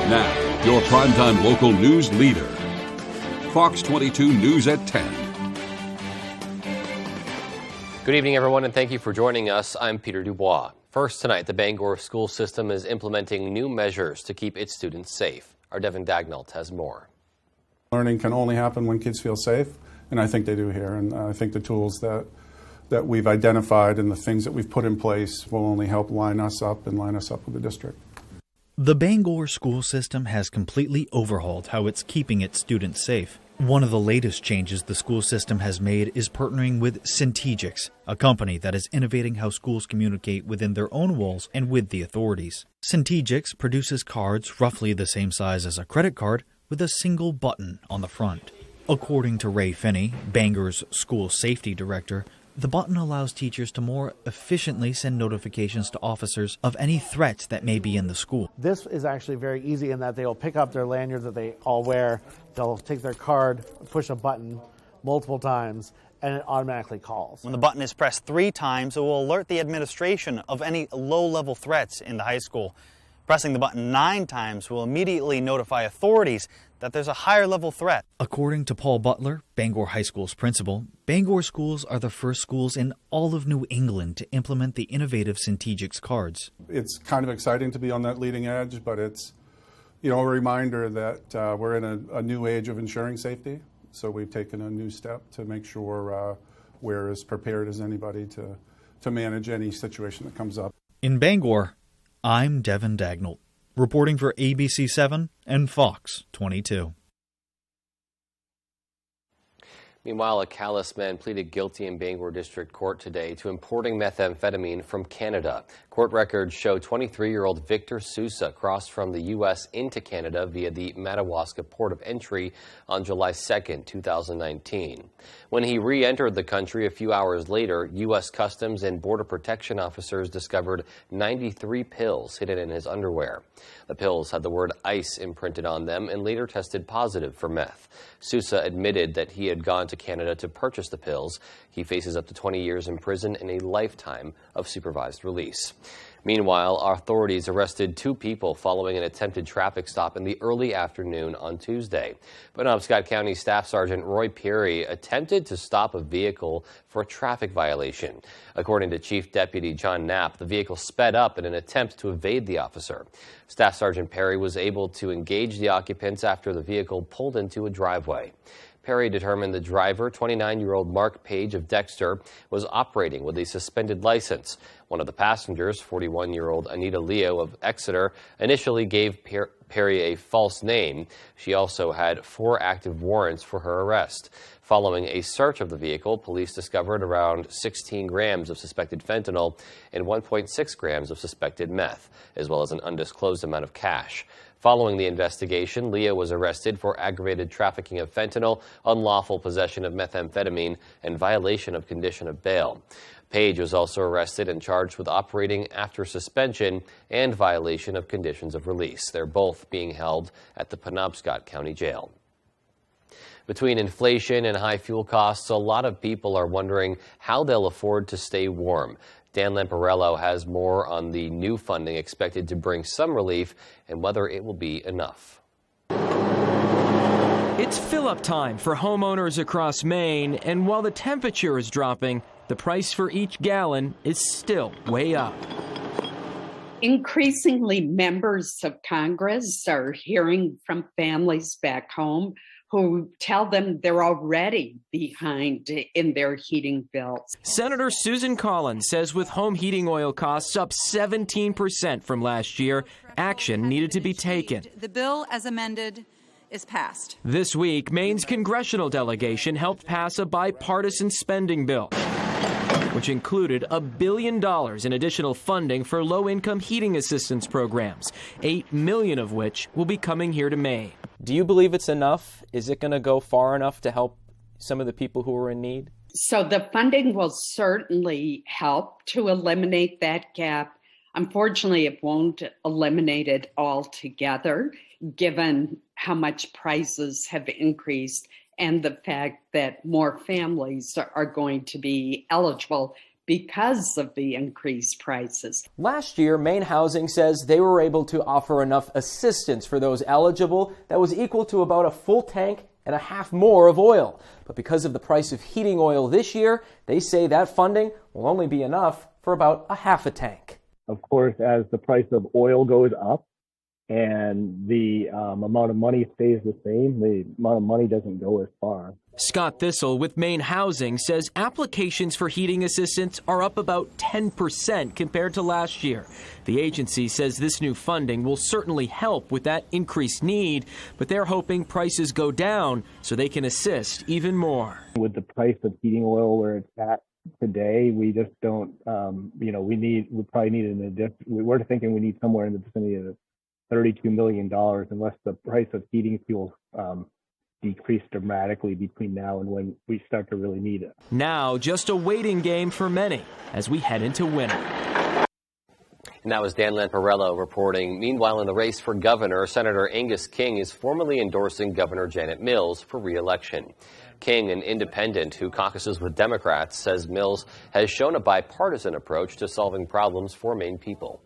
Now, your primetime local news leader. Fox 22 News at 10. Good evening, everyone, and thank you for joining us. I'm Peter Dubois. First tonight, the Bangor school system is implementing new measures to keep its students safe. Our Devin Dagnalt has more. Learning can only happen when kids feel safe, and I think they do here. And I think the tools that we've identified and the things that we've put in place will only help line us up with the district. The Bangor school system has completely overhauled how it's keeping its students safe. One of the latest changes the school system has made is partnering with Syntegix, a company that is innovating how schools communicate within their own walls and with the authorities. Syntegix produces cards roughly the same size as a credit card with a single button on the front. According to Ray Finney, Bangor's school safety director, the button allows teachers to more efficiently send notifications to officers of any threats that may be in the school. This is actually very easy in that they will pick up their lanyard that they all wear, they'll take their card, push a button multiple times, and it automatically calls. When the button is pressed 3 times, it will alert the administration of any low-level threats in the high school. Pressing the button 9 times will immediately notify authorities that there's a higher-level threat. According to Paul Butler, Bangor High School's principal, Bangor schools are the first schools in all of New England to implement the innovative Syntegix cards. It's kind of exciting to be on that leading edge, but it's, a reminder that we're in a new age of ensuring safety. So we've taken a new step to make sure we're as prepared as anybody to manage any situation that comes up. In Bangor, I'm Devin Dagnalt, reporting for ABC 7 and Fox 22. Meanwhile, a Calais man pleaded guilty in Bangor District Court today to importing methamphetamine from Canada. Court records show 23-year-old Victor Sousa crossed from the U.S. into Canada via the Madawaska port of entry on July 2, 2019. When he re-entered the country a few hours later, U.S. Customs and Border Protection officers discovered 93 pills hidden in his underwear. The pills had the word ICE imprinted on them and later tested positive for meth. Sousa admitted that he had gone to Canada to purchase the pills. He faces up to 20 years in prison and a lifetime of supervised release. Meanwhile, authorities arrested 2 people following an attempted traffic stop in the early afternoon on Tuesday. Penobscot County Staff Sergeant Roy Perry attempted to stop a vehicle for a traffic violation. According to Chief Deputy John Knapp, the vehicle sped up in an attempt to evade the officer. Staff Sergeant Perry was able to engage the occupants after the vehicle pulled into a driveway. Perry determined the driver, 29-year-old Mark Page of Dexter, was operating with a suspended license. One of the passengers, 41-year-old Anita Leo of Exeter, initially gave Perry a false name. She also had 4 active warrants for her arrest. Following a search of the vehicle, police discovered around 16 grams of suspected fentanyl and 1.6 grams of suspected meth, as well as an undisclosed amount of cash. Following the investigation, Leo was arrested for aggravated trafficking of fentanyl, unlawful possession of methamphetamine, and violation of condition of bail. Page was also arrested and charged with operating after suspension and violation of conditions of release. They're both being held at the Penobscot County Jail. Between inflation and high fuel costs, a lot of people are wondering how they'll afford to stay warm. Dan Lamparello has more on the new funding expected to bring some relief and whether it will be enough. It's fill-up time for homeowners across Maine, and while the temperature is dropping, the price for each gallon is still way up. Increasingly, members of Congress are hearing from families back home who tell them they're already behind in their heating bills. Senator Susan Collins says with home heating oil costs up 17% from last year, action needed to be taken. The bill as amended is passed. This week, Maine's congressional delegation helped pass a bipartisan spending bill, which included $1 billion in additional funding for low-income heating assistance programs, $8 million of which will be coming here to Maine. Do you believe it's enough? Is it going to go far enough to help some of the people who are in need? So the funding will certainly help to eliminate that gap. Unfortunately, it won't eliminate it altogether, given how much prices have increased and the fact that more families are going to be eligible because of the increased prices. Last year, Maine Housing says they were able to offer enough assistance for those eligible that was equal to about a full tank and a half more of oil. But because of the price of heating oil this year, they say that funding will only be enough for about a half a tank. Of course, as the price of oil goes up and the amount of money stays the same, the amount of money doesn't go as far. Scott Thistle with Maine Housing says applications for heating assistance are up about 10% compared to last year. The agency says this new funding will certainly help with that increased need, but they're hoping prices go down so they can assist even more. With the price of heating oil where it's at today, we just we probably need an additional, we're thinking we need somewhere in the vicinity of $32 million unless the price of heating fuels decrease dramatically between now and when we start to really need it. Now, just a waiting game for many as we head into winter. And that was Dan Lamparello reporting. Meanwhile, in the race for governor, Senator Angus King is formally endorsing Governor Janet Mills for re-election. King, an independent who caucuses with Democrats, says Mills has shown a bipartisan approach to solving problems for Maine people.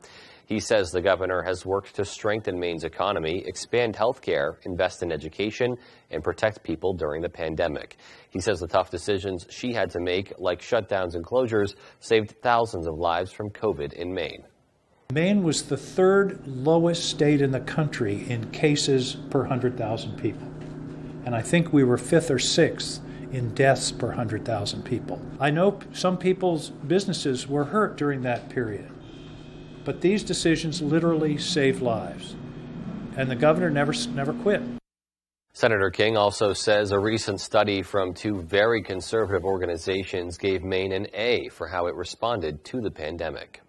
He says the governor has worked to strengthen Maine's economy, expand health care, invest in education, and protect people during the pandemic. He says the tough decisions she had to make, like shutdowns and closures, saved thousands of lives from COVID in Maine. Maine was the third lowest state in the country in cases per 100,000 people. And I think we were fifth or sixth in deaths per 100,000 people. I know some people's businesses were hurt during that period. But these decisions literally saved lives, and the governor never quit. Senator King also says a recent study from two very conservative organizations gave Maine an A for how it responded to the pandemic.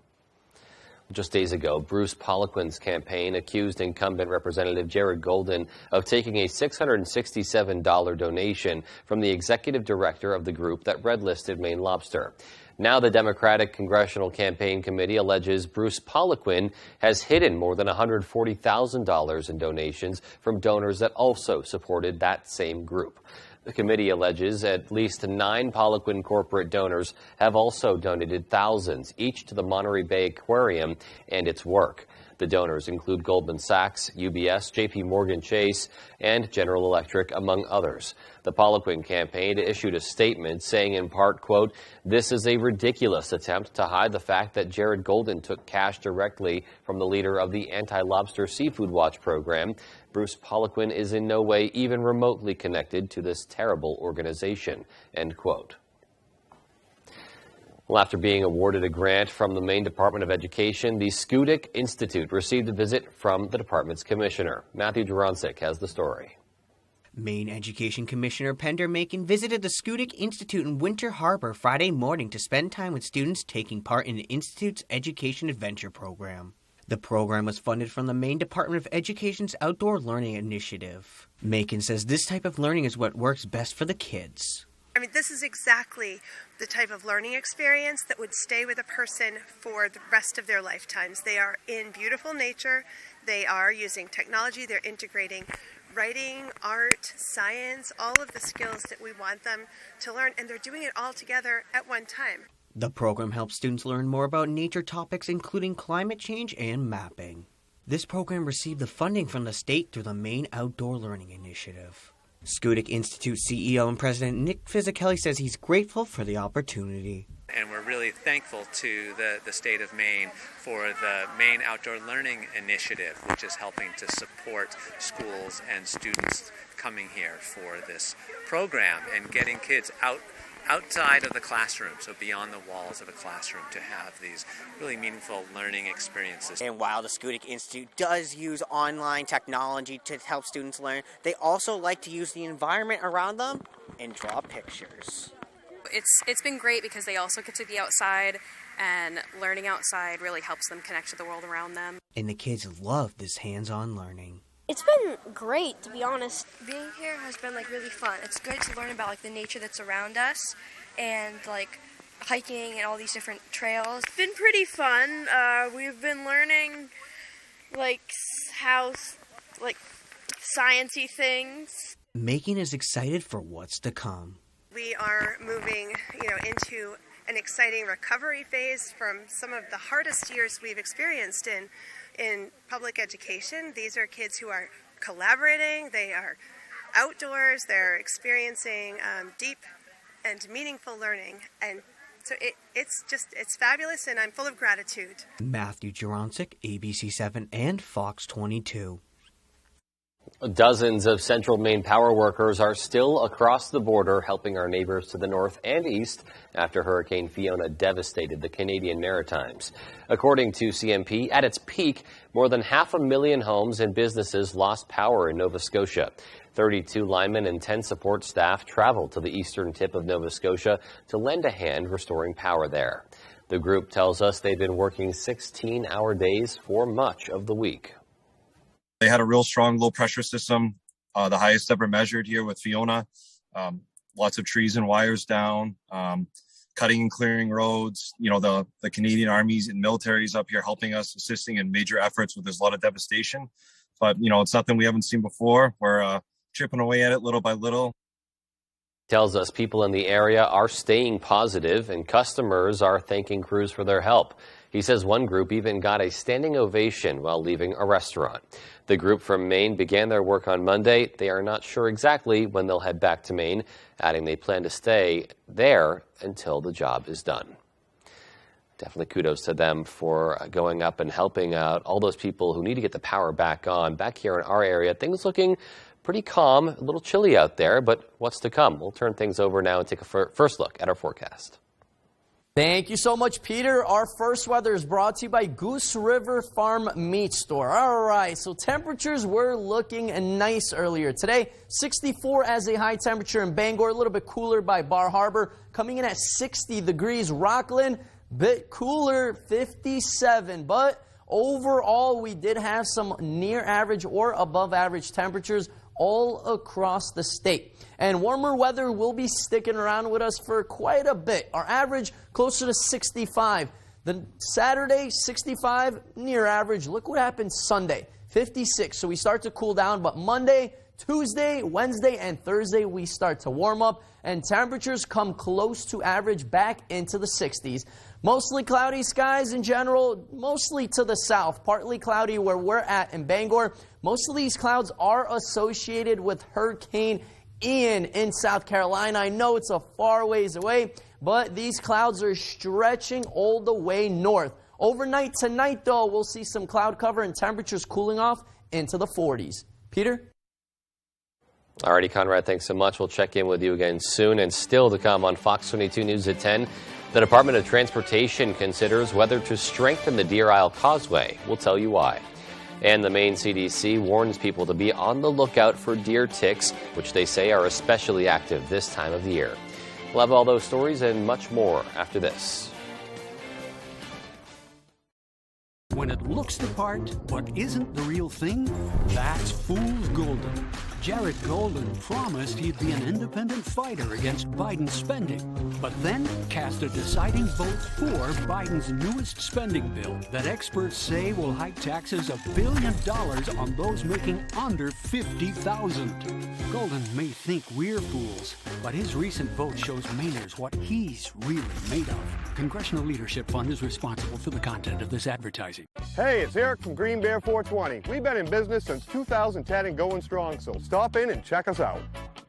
Just days ago, Bruce Poliquin's campaign accused incumbent Representative Jared Golden of taking a $667 donation from the executive director of the group that red-listed Maine Lobster. Now the Democratic Congressional Campaign Committee alleges Bruce Poliquin has hidden more than $140,000 in donations from donors that also supported that same group. The committee alleges at least 9 Poliquin corporate donors have also donated thousands, each to the Monterey Bay Aquarium and its work. The donors include Goldman Sachs, UBS, JP Morgan Chase, and General Electric, among others. The Poliquin campaign issued a statement saying in part, quote, "This is a ridiculous attempt to hide the fact that Jared Golden took cash directly from the leader of the Anti-Lobster Seafood Watch program. Bruce Poliquin is in no way even remotely connected to this terrible organization," end quote. Well, after being awarded a grant from the Maine Department of Education, the Schoodic Institute received a visit from the department's commissioner. Matthew Duranczyk has the story. Maine Education Commissioner Pender Macon visited the Schoodic Institute in Winter Harbor Friday morning to spend time with students taking part in the Institute's Education Adventure program. The program was funded from the Maine Department of Education's Outdoor Learning Initiative. Macon says this type of learning is what works best for the kids. I mean, this is exactly the type of learning experience that would stay with a person for the rest of their lifetimes. They are in beautiful nature, they are using technology, they're integrating writing, art, science, all of the skills that we want them to learn, and they're doing it all together at one time. The program helps students learn more about nature topics, including climate change and mapping. This program received the funding from the state through the Maine Outdoor Learning Initiative. Schoodic Institute CEO and President Nick Fisichella says he's grateful for the opportunity. And we're really thankful to the state of Maine for the Maine Outdoor Learning Initiative, which is helping to support schools and students coming here for this program and getting kids outside of the classroom, so beyond the walls of a classroom, to have these really meaningful learning experiences. And while the Schoodic Institute does use online technology to help students learn, they also like to use the environment around them and draw pictures. It's been great because they also get to be outside, and learning outside really helps them connect to the world around them. And the kids love this hands-on learning. It's been great, to be honest. Being here has been really fun. It's good to learn about the nature that's around us and hiking and all these different trails. It's been pretty fun. We've been learning how sciencey things. Macon is excited for what's to come. We are moving, into an exciting recovery phase from some of the hardest years we've experienced in public education. These are kids who are collaborating, they are outdoors, they're experiencing deep and meaningful learning, and so it's fabulous, and I'm full of gratitude. Matthew Juronsik, ABC7 and Fox 22. Dozens of Central Maine power workers are still across the border helping our neighbors to the north and east after Hurricane Fiona devastated the Canadian Maritimes. According to CMP, at its peak, more than 500,000 homes and businesses lost power in Nova Scotia. 32 linemen and 10 support staff traveled to the eastern tip of Nova Scotia to lend a hand restoring power there. The group tells us they've been working 16-hour days for much of the week. They had a real strong low pressure system, the highest ever measured here with Fiona. Lots of trees and wires down, cutting and clearing roads. You know, the Canadian armies and militaries up here helping us, assisting in major efforts where there's a lot of devastation. But, you know, it's nothing we haven't seen before. We're chipping away at it little by little. Tells us people in the area are staying positive and customers are thanking crews for their help. He says one group even got a standing ovation while leaving a restaurant. The group from Maine began their work on Monday. They are not sure exactly when they'll head back to Maine, adding they plan to stay there until the job is done. Definitely kudos to them for going up and helping out all those people who need to get the power back on. Back here in our area, things looking pretty calm, a little chilly out there, but what's to come? We'll turn things over now and take a first look at our forecast. Thank you so much, Peter. Our first weather is brought to you by Goose River Farm Meat Store. All right, so temperatures were looking nice earlier today. 64 as a high temperature in Bangor, a little bit cooler by Bar Harbor. Coming in at 60 degrees, Rockland, bit cooler, 57. But overall, we did have some near average or above average temperatures all across the state. And warmer weather will be sticking around with us for quite a bit. Our average closer to 65. Then Saturday, 65, near average. Look what happened Sunday, 56. So we start to cool down, but Monday, Tuesday, Wednesday, and Thursday, we start to warm up, and temperatures come close to average back into the 60s. Mostly cloudy skies in general, mostly to the south, partly cloudy where we're at in Bangor. Most of these clouds are associated with Hurricane Ian in South Carolina. I know it's a far ways away, but these clouds are stretching all the way north. Overnight tonight, though, we'll see some cloud cover and temperatures cooling off into the 40s. Peter? Alrighty, Conrad, thanks so much. We'll check in with you again soon. And still to come on Fox 22 News at 10, the Department of Transportation considers whether to strengthen the Deer Isle Causeway. We'll tell you why. And the Maine CDC warns people to be on the lookout for deer ticks, which they say are especially active this time of the year. We'll have all those stories and much more after this. When it looks the part, but isn't the real thing, that's fool's golden. Jared Golden promised he'd be an independent fighter against Biden's spending, but then cast a deciding vote for Biden's newest spending bill that experts say will hike taxes $1 billion on those making under $50,000. Golden may think we're fools, but his recent vote shows Mainers what he's really made of. Congressional Leadership Fund is responsible for the content of this advertising. Hey, it's Eric from Green Bear 420. We've been in business since 2010 and going strong, so stop in and check us out.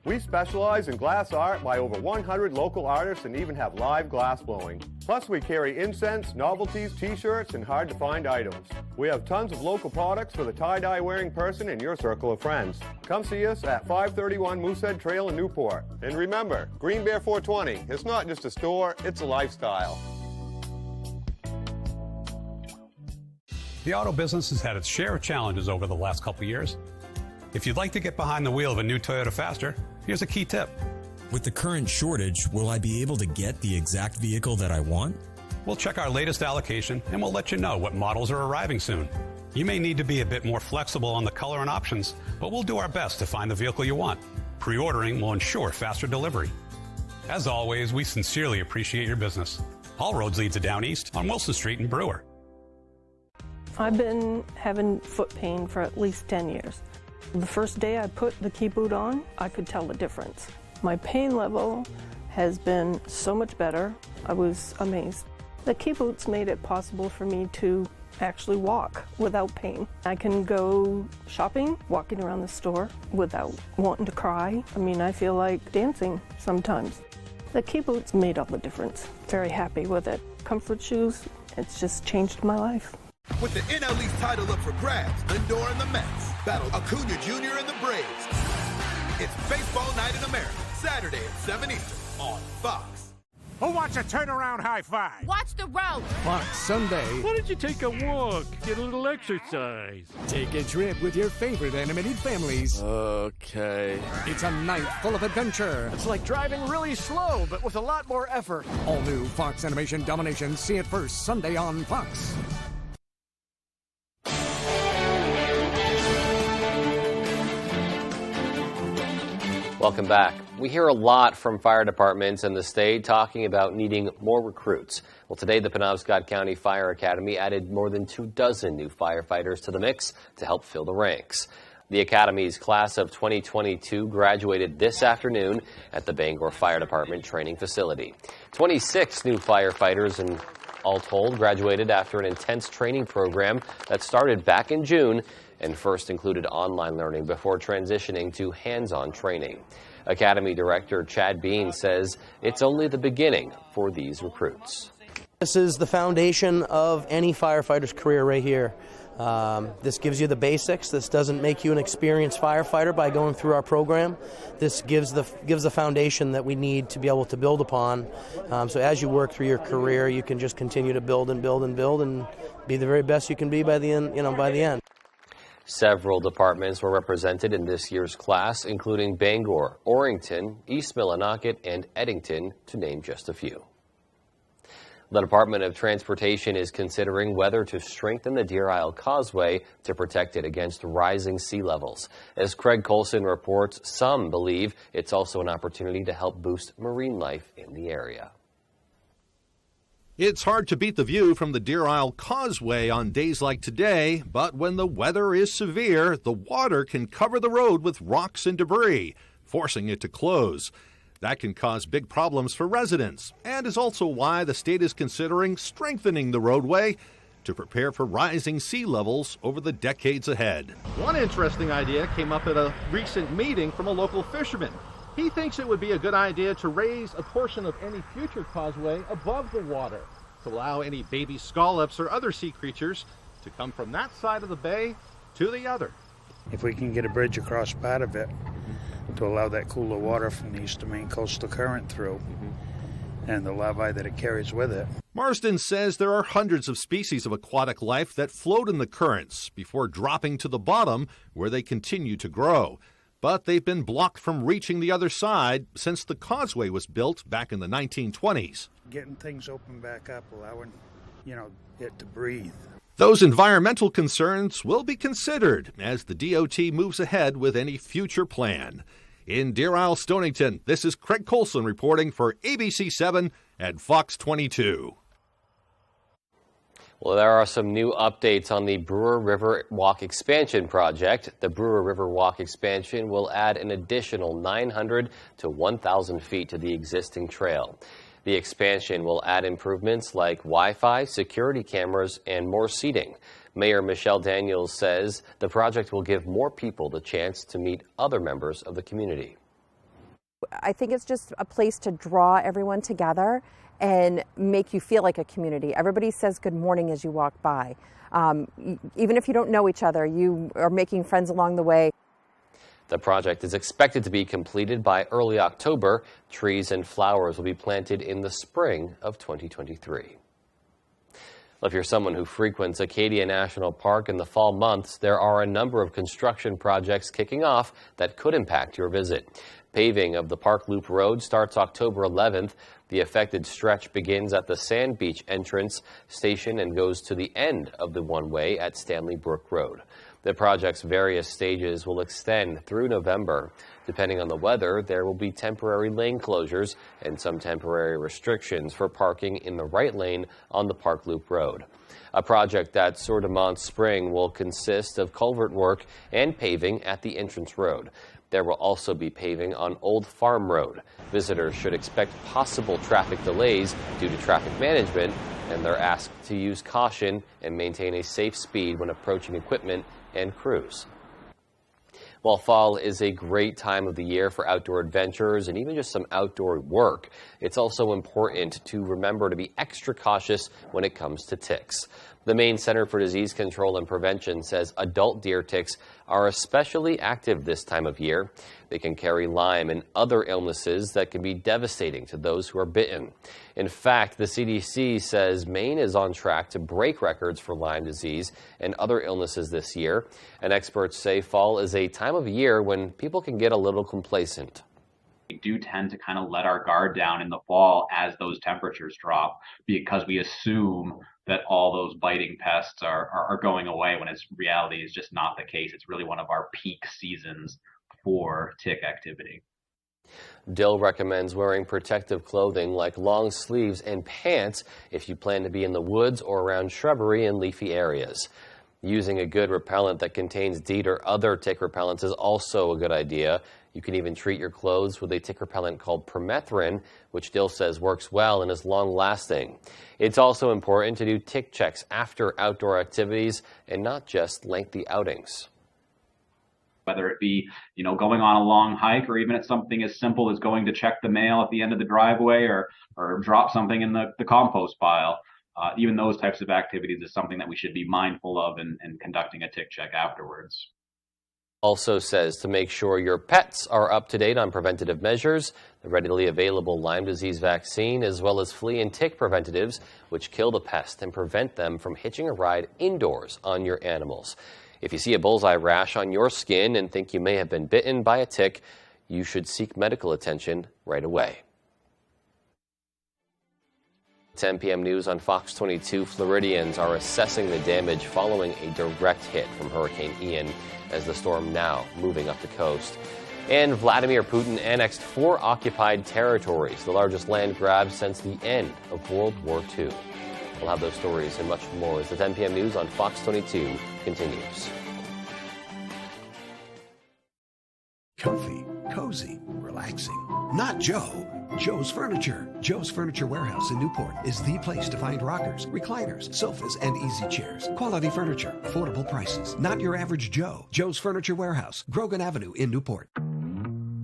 We specialize in glass art by over 100 local artists and even have live glass blowing. Plus, we carry incense, novelties, t-shirts, and hard-to-find items. We have tons of local products for the tie-dye wearing person in your circle of friends. Come see us at 531 Moosehead Trail in Newport. And remember, Green Bear 420, it's not just a store, it's a lifestyle. The auto business has had its share of challenges over the last couple years. If you'd like to get behind the wheel of a new Toyota faster, here's a key tip. With the current shortage, will I be able to get the exact vehicle that I want? We'll check our latest allocation and we'll let you know what models are arriving soon. You may need to be a bit more flexible on the color and options, but we'll do our best to find the vehicle you want. Pre-ordering will ensure faster delivery. As always, we sincerely appreciate your business. All roads lead to Down East on Wilson Street in Brewer. I've been having foot pain for at least 10 years. The first day I put the key boot on, I could tell the difference. My pain level has been so much better. I was amazed. The kibbutz made it possible for me to actually walk without pain. I can go shopping, walking around the store without wanting to cry. I mean, I feel like dancing sometimes. The kibbutz made all the difference. Very happy with it. Comfort shoes, it's just changed my life. With the NL East title up for grabs, Lindor and the Mets battle Acuna Jr. and the Braves. It's Baseball Night in America, Saturday at 7 Eastern on Fox. Who wants a turnaround high five? Watch the road. Fox Sunday. Why don't you take a walk, get a little exercise? Take a trip with your favorite animated families. Okay. It's a night full of adventure. It's like driving really slow, but with a lot more effort. All new Fox Animation Domination. See it first Sunday on Fox. Welcome back. We hear a lot from fire departments in the state talking about needing more recruits. Well, today the Penobscot County Fire Academy added more than 24 new firefighters to the mix to help fill the ranks. The Academy's class of 2022 graduated this afternoon at the Bangor Fire Department training facility. 26 new firefighters and all told graduated after an intense training program that started back in June and first included online learning before transitioning to hands-on training. Academy Director Chad Bean says it's only the beginning for these recruits. This is the foundation of any firefighter's career right here. This gives you the basics. This doesn't make you an experienced firefighter by going through our program. This gives the foundation that we need to be able to build upon. So as you work through your career, you can just continue to build and build and build and be the very best you can be by the end. By the end. Several departments were represented in this year's class, including Bangor, Orrington, East Millinocket, and Eddington, to name just a few. The Department of Transportation is considering whether to strengthen the Deer Isle Causeway to protect it against rising sea levels. As Craig Colson reports, some believe it's also an opportunity to help boost marine life in the area. It's hard to beat the view from the Deer Isle Causeway on days like today, but when the weather is severe, the water can cover the road with rocks and debris, forcing it to close. That can cause big problems for residents, and is also why the state is considering strengthening the roadway to prepare for rising sea levels over the decades ahead. One interesting idea came up at a recent meeting from a local fisherman. He thinks it would be a good idea to raise a portion of any future causeway above the water to allow any baby scallops or other sea creatures to come from that side of the bay to the other. If we can get a bridge across part of it to allow that cooler water from the east main coastal current through and the larvae that it carries with it. Marsden says there are hundreds of species of aquatic life that float in the currents before dropping to the bottom where they continue to grow. But they've been blocked from reaching the other side since the causeway was built back in the 1920s. Getting things open back up, allowing, it to breathe. Those environmental concerns will be considered as the DOT moves ahead with any future plan. In Deer Isle, Stonington, this is Craig Colson reporting for ABC 7 and Fox 22. Well, there are some new updates on the Brewer River Walk expansion project. The Brewer River Walk expansion will add an additional 900 to 1,000 feet to the existing trail. The expansion will add improvements like Wi-Fi, security cameras, and more seating. Mayor Michelle Daniels says the project will give more people the chance to meet other members of the community. I think it's just a place to draw everyone together and make you feel like a community. Everybody says good morning as you walk by. Even if you don't know each other, you are making friends along the way. The project is expected to be completed by early October. Trees and flowers will be planted in the spring of 2023. Well, if you're someone who frequents Acadia National Park in the fall months, there are a number of construction projects kicking off that could impact your visit. Paving of the Park Loop Road starts October 11th. The affected stretch begins at the Sand Beach entrance station and goes to the end of the one-way at Stanley Brook Road. The project's various stages will extend through November. Depending on the weather, there will be temporary lane closures and some temporary restrictions for parking in the right lane on the Park Loop Road. A project at Sur-de-Mont Spring will consist of culvert work and paving at the entrance road. There will also be paving on Old Farm Road. Visitors should expect possible traffic delays due to traffic management, and they're asked to use caution and maintain a safe speed when approaching equipment and crews. While fall is a great time of the year for outdoor adventures and even just some outdoor work, it's also important to remember to be extra cautious when it comes to ticks. The Maine Center for Disease Control and Prevention says adult deer ticks are especially active this time of year. They can carry Lyme and other illnesses that can be devastating to those who are bitten. In fact, the CDC says Maine is on track to break records for Lyme disease and other illnesses this year. And experts say fall is a time of year when people can get a little complacent. We do tend to kind of let our guard down in the fall as those temperatures drop because we assume that all those biting pests are going away when its reality is just not the case. It's really one of our peak seasons for tick activity. Dill recommends wearing protective clothing like long sleeves and pants if you plan to be in the woods or around shrubbery and leafy areas. Using a good repellent that contains DEET or other tick repellents is also a good idea. You can even treat your clothes with a tick repellent called permethrin, which Dill says works well and is long-lasting. It's also important to do tick checks after outdoor activities and not just lengthy outings. Whether it be, going on a long hike or even it's something as simple as going to check the mail at the end of the driveway or drop something in the compost pile. Even those types of activities is something that we should be mindful of and conducting a tick check afterwards. Also says to make sure your pets are up to date on preventative measures, the readily available Lyme disease vaccine, as well as flea and tick preventatives, which kill the pest and prevent them from hitching a ride indoors on your animals. If you see a bullseye rash on your skin and think you may have been bitten by a tick, you should seek medical attention right away. 10 p.m. news on Fox 22. Floridians are assessing the damage following a direct hit from Hurricane Ian as the storm now moving up the coast. And Vladimir Putin annexed 4 occupied territories, the largest land grab since the end of World War II. We'll have those stories and much more as the 10 p.m. news on Fox 22 continues. Comfy, cozy, relaxing. Not Joe. Joe's Furniture. Joe's Furniture Warehouse in Newport is the place to find rockers, recliners, sofas, and easy chairs. Quality furniture, affordable prices. Not your average Joe. Joe's Furniture Warehouse, Grogan Avenue in Newport.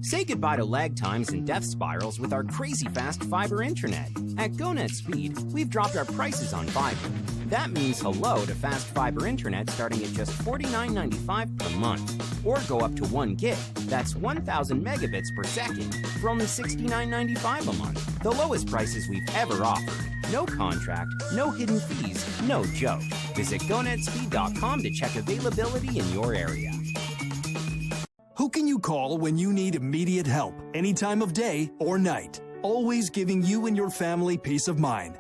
Say goodbye to lag times and death spirals with our crazy fast fiber internet. At GoNet Speed, we've dropped our prices on fiber. That means hello to fast fiber internet starting at just $49.95 per month. Or go up to 1 gig, that's 1,000 megabits per second, for only $69.95 a month. The lowest prices we've ever offered. No contract, no hidden fees, no joke. Visit GoNetspeed.com to check availability in your area. Who can you call when you need immediate help, any time of day or night? Always giving you and your family peace of mind.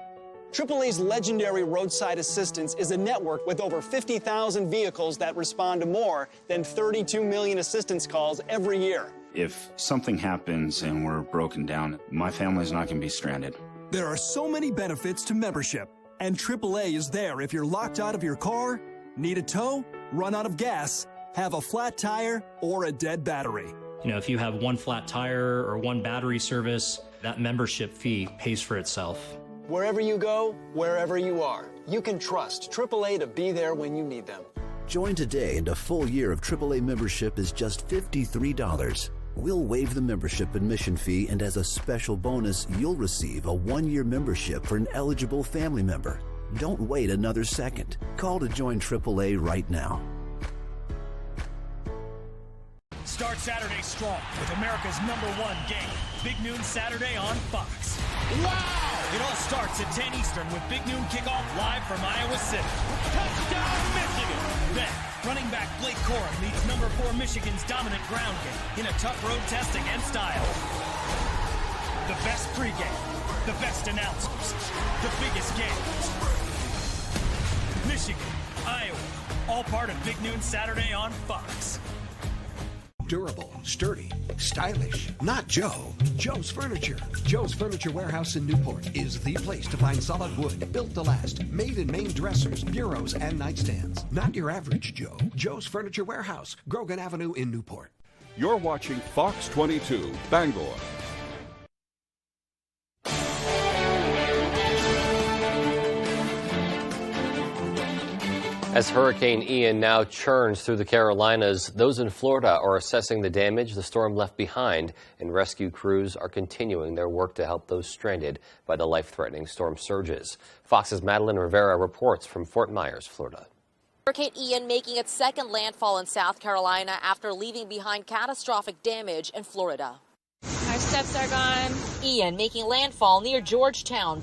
AAA's legendary roadside assistance is a network with over 50,000 vehicles that respond to more than 32 million assistance calls every year. If something happens and we're broken down, my family's not going to be stranded. There are so many benefits to membership, and AAA is there if you're locked out of your car, need a tow, run out of gas, have a flat tire, or a dead battery. If you have one flat tire or one battery service, that membership fee pays for itself. Wherever you go, wherever you are, you can trust AAA to be there when you need them. Join today and a full year of AAA membership is just $53. We'll waive the membership admission fee, and as a special bonus, you'll receive a 1-year membership for an eligible family member. Don't wait another second. Call to join AAA right now. Start Saturday strong with America's #1 game, Big Noon Saturday on Fox. Wow! It all starts at 10 Eastern with Big Noon kickoff live from Iowa City. Touchdown, Michigan! Then, running back Blake Corum leads #4 Michigan's dominant ground game in a tough road test against Iowa. The best pregame, the best announcers, the biggest games. Michigan, Iowa, all part of Big Noon Saturday on Fox. Durable, sturdy, stylish. Not Joe. Joe's Furniture. Joe's Furniture Warehouse in Newport is the place to find solid wood, built to last, made in Maine dressers, bureaus, and nightstands. Not your average Joe. Joe's Furniture Warehouse, Grogan Avenue in Newport. You're watching Fox 22, Bangor. As Hurricane Ian now churns through the Carolinas, those in Florida are assessing the damage the storm left behind, and rescue crews are continuing their work to help those stranded by the life-threatening storm surges. Fox's Madeline Rivera reports from Fort Myers, Florida. Hurricane Ian making its second landfall in South Carolina after leaving behind catastrophic damage in Florida. Our steps are gone. Ian making landfall near Georgetown,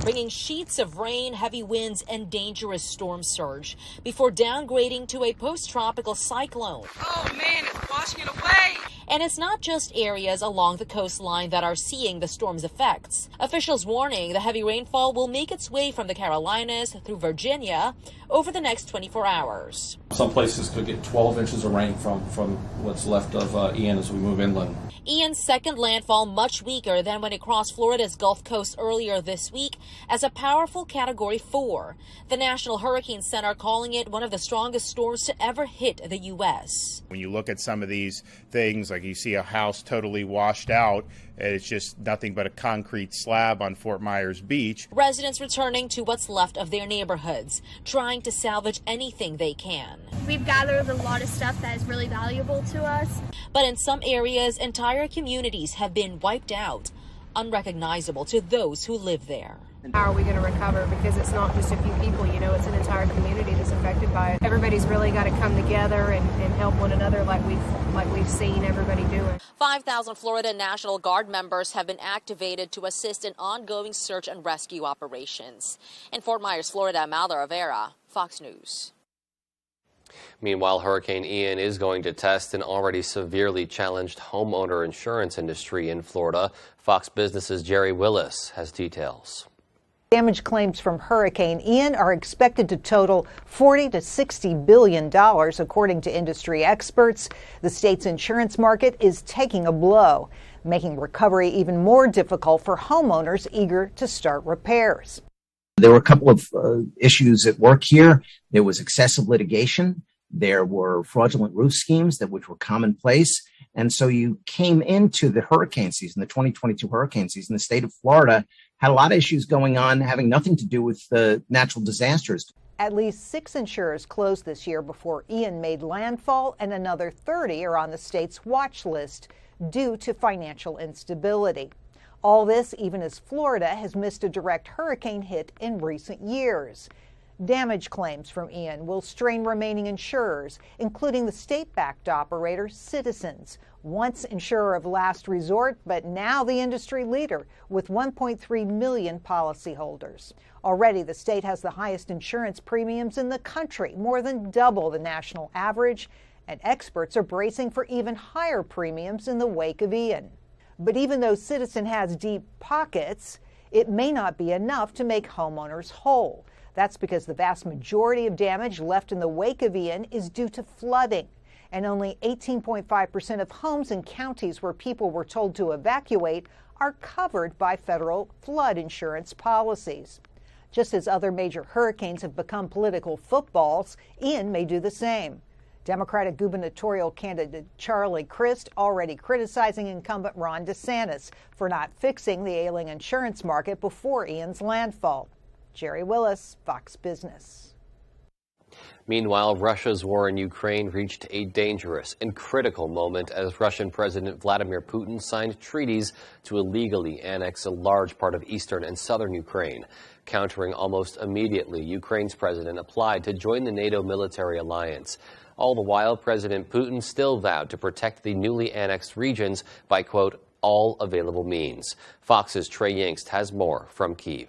bringing sheets of rain, heavy winds, and dangerous storm surge before downgrading to a post-tropical cyclone. Oh man, it's washing it away. And it's not just areas along the coastline that are seeing the storm's effects. Officials warning the heavy rainfall will make its way from the Carolinas through Virginia over the next 24 hours. Some places could get 12 inches of rain from what's left of Ian as we move inland. Ian's second landfall much weaker than when it crossed Florida's Gulf Coast earlier this week as a powerful Category 4. The National Hurricane Center calling it one of the strongest storms to ever hit the U.S. When you look at some of these things, like you see a house totally washed out, and it's just nothing but a concrete slab on Fort Myers Beach. Residents returning to what's left of their neighborhoods, trying to salvage anything they can. We've gathered a lot of stuff that is really valuable to us. But in some areas, entire communities have been wiped out, unrecognizable to those who live there. How are we going to recover? Because it's not just a few people, you know, it's an entire community that's affected by it. Everybody's really got to come together and help one another like we've seen everybody doing. 5,000 Florida National Guard members have been activated to assist in ongoing search and rescue operations. In Fort Myers, Florida, Madeline Rivera, Fox News. Meanwhile, Hurricane Ian is going to test an already severely challenged homeowner insurance industry in Florida. Fox Business's Jerry Willis has details. Damage claims from Hurricane Ian are expected to total $40 to $60 billion, according to industry experts. The state's insurance market is taking a blow, making recovery even more difficult for homeowners eager to start repairs. There were a couple of issues at work here. There was excessive litigation. There were fraudulent roof schemes which were commonplace. And so you came into the hurricane season, the 2022 hurricane season. The state of Florida had a lot of issues going on having nothing to do with the natural disasters. At least 6 insurers closed this year before Ian made landfall, and another 30 are on the state's watch list due to financial instability. All this even as Florida has missed a direct hurricane hit in recent years. Damage claims from Ian will strain remaining insurers, including the state-backed operator Citizens, once insurer of last resort, but now the industry leader with 1.3 million policyholders. Already, the state has the highest insurance premiums in the country, more than double the national average, and experts are bracing for even higher premiums in the wake of Ian. But even though Citizen has deep pockets, it may not be enough to make homeowners whole. That's because the vast majority of damage left in the wake of Ian is due to flooding, and only 18.5% of homes in counties where people were told to evacuate are covered by federal flood insurance policies. Just as other major hurricanes have become political footballs, Ian may do the same. Democratic gubernatorial candidate Charlie Crist already criticizing incumbent Ron DeSantis for not fixing the ailing insurance market before Ian's landfall. Jerry Willis, Fox Business. Meanwhile, Russia's war in Ukraine reached a dangerous and critical moment as Russian President Vladimir Putin signed treaties to illegally annex a large part of eastern and southern Ukraine. Countering almost immediately, Ukraine's president applied to join the NATO military alliance. All the while, President Putin still vowed to protect the newly annexed regions by, quote, all available means. Fox's Trey Yingst has more from Kyiv.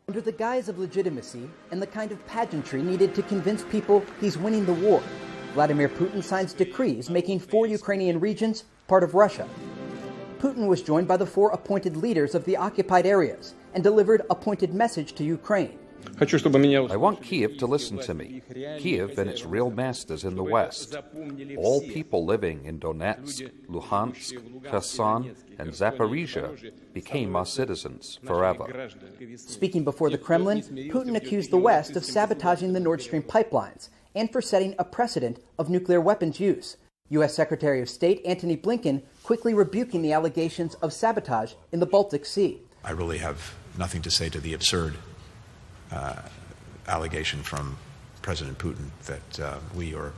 Under the guise of legitimacy and the kind of pageantry needed to convince people he's winning the war, Vladimir Putin signs decrees making 4 Ukrainian regions part of Russia. Putin was joined by the 4 appointed leaders of the occupied areas and delivered a pointed message to Ukraine. I want Kiev to listen to me. Kiev and its real masters in the West. All people living in Donetsk, Luhansk, Kherson, and Zaporizhia became our citizens forever. Speaking before the Kremlin, Putin accused the West of sabotaging the Nord Stream pipelines and for setting a precedent of nuclear weapons use. U.S. Secretary of State Antony Blinken quickly rebuking the allegations of sabotage in the Baltic Sea. I really have nothing to say to the absurd allegation from President Putin that we or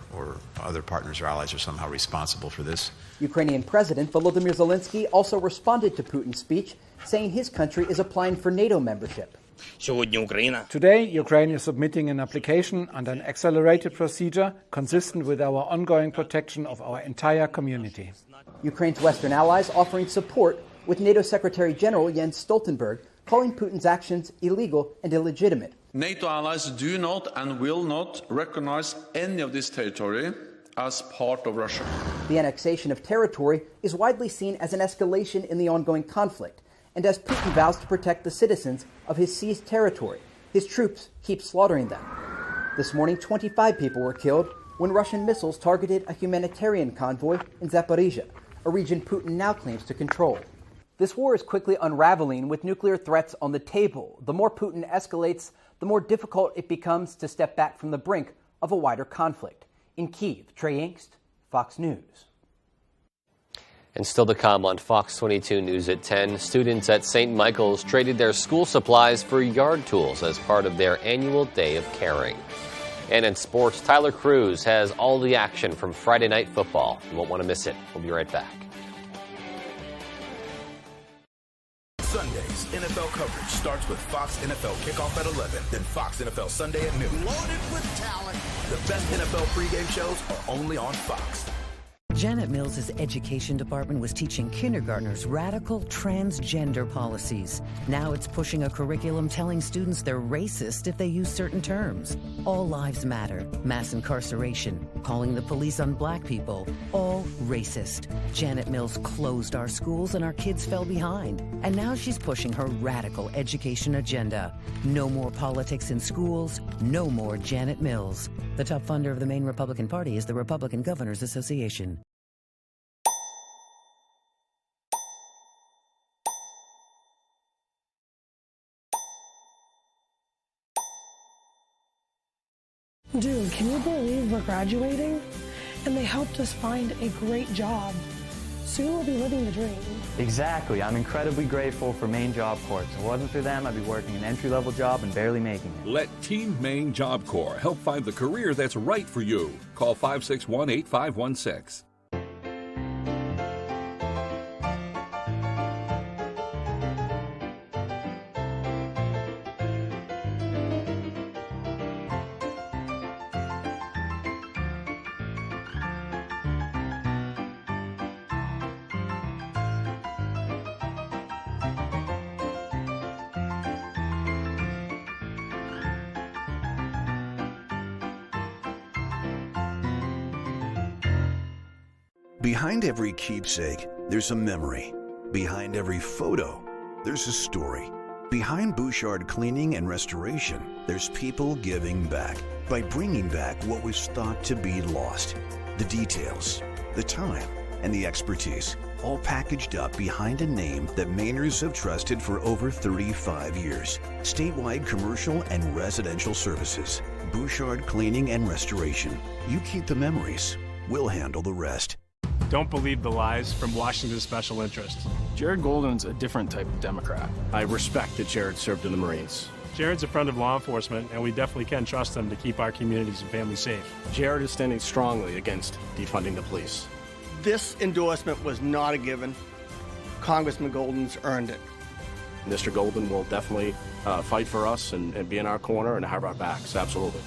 other partners or allies are somehow responsible for this. Ukrainian President Volodymyr Zelensky also responded to Putin's speech, saying his country is applying for NATO membership. Today, Ukraine is submitting an application under an accelerated procedure consistent with our ongoing protection of our entire community. Ukraine's Western allies offering support, with NATO Secretary General Jens Stoltenberg calling Putin's actions illegal and illegitimate. NATO allies do not and will not recognize any of this territory as part of Russia. The annexation of territory is widely seen as an escalation in the ongoing conflict, and as Putin vows to protect the citizens of his seized territory, his troops keep slaughtering them. This morning, 25 people were killed when Russian missiles targeted a humanitarian convoy in Zaporizhia, a region Putin now claims to control. This war is quickly unraveling with nuclear threats on the table. The more Putin escalates, the more difficult it becomes to step back from the brink of a wider conflict. In Kyiv, Trey Yingst, Fox News. And still to come on Fox 22 News at 10, students at St. Michael's traded their school supplies for yard tools as part of their annual Day of Caring. And in sports, Tyler Cruz has all the action from Friday Night Football. You won't want to miss it. We'll be right back. Sunday's NFL coverage starts with Fox NFL kickoff at 11, then Fox NFL Sunday at noon. Loaded with talent. The best NFL pregame shows are only on Fox. Janet Mills's education department was teaching kindergartners radical transgender policies. Now it's pushing a curriculum telling students they're racist if they use certain terms. All lives matter, mass incarceration, calling the police on black people, all racist. Janet Mills closed our schools and our kids fell behind. And now she's pushing her radical education agenda. No more politics in schools, no more Janet Mills. The top funder of the main Republican Party is the Republican Governors Association. Dude, can you believe we're graduating? And they helped us find a great job. Soon we'll be living the dream. Exactly. I'm incredibly grateful for Maine Job Corps. If it wasn't for them, I'd be working an entry-level job and barely making it. Let Team Maine Job Corps help find the career that's right for you. Call 561-8516. Behind every keepsake, there's a memory. Behind every photo, there's a story. Behind Bouchard Cleaning and Restoration, there's people giving back by bringing back what was thought to be lost. The details, the time, and the expertise, all packaged up behind a name that Mainers have trusted for over 35 years. Statewide commercial and residential services. Bouchard Cleaning and Restoration. You keep the memories. We'll handle the rest. Don't believe the lies from Washington's special interests. Jared Golden's a different type of Democrat. I respect that Jared served in the Marines. Jared's a friend of law enforcement, and we definitely can trust him to keep our communities and families safe. Jared is standing strongly against defunding the police. This endorsement was not a given. Congressman Golden's earned it. Mr. Golden will definitely fight for us and be in our corner and have our backs, absolutely.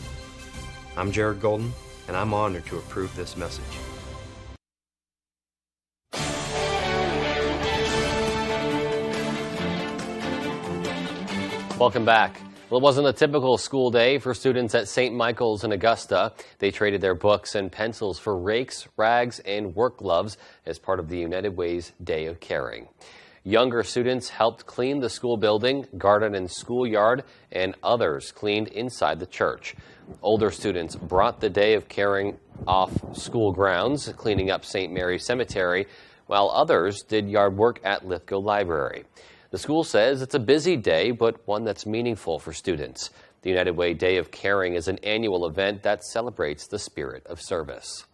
I'm Jared Golden, and I'm honored to approve this message. Welcome back. Well, it wasn't a typical school day for students at St. Michael's in Augusta. They traded their books and pencils for rakes, rags, and work gloves as part of the United Way's Day of Caring. Younger students helped clean the school building, garden and schoolyard, and others cleaned inside the church. Older students brought the day of caring off school grounds, cleaning up St. Mary's Cemetery, while others did yard work at Lithgow Library. The school says it's a busy day, but one that's meaningful for students. The United Way Day of Caring is an annual event that celebrates the spirit of service.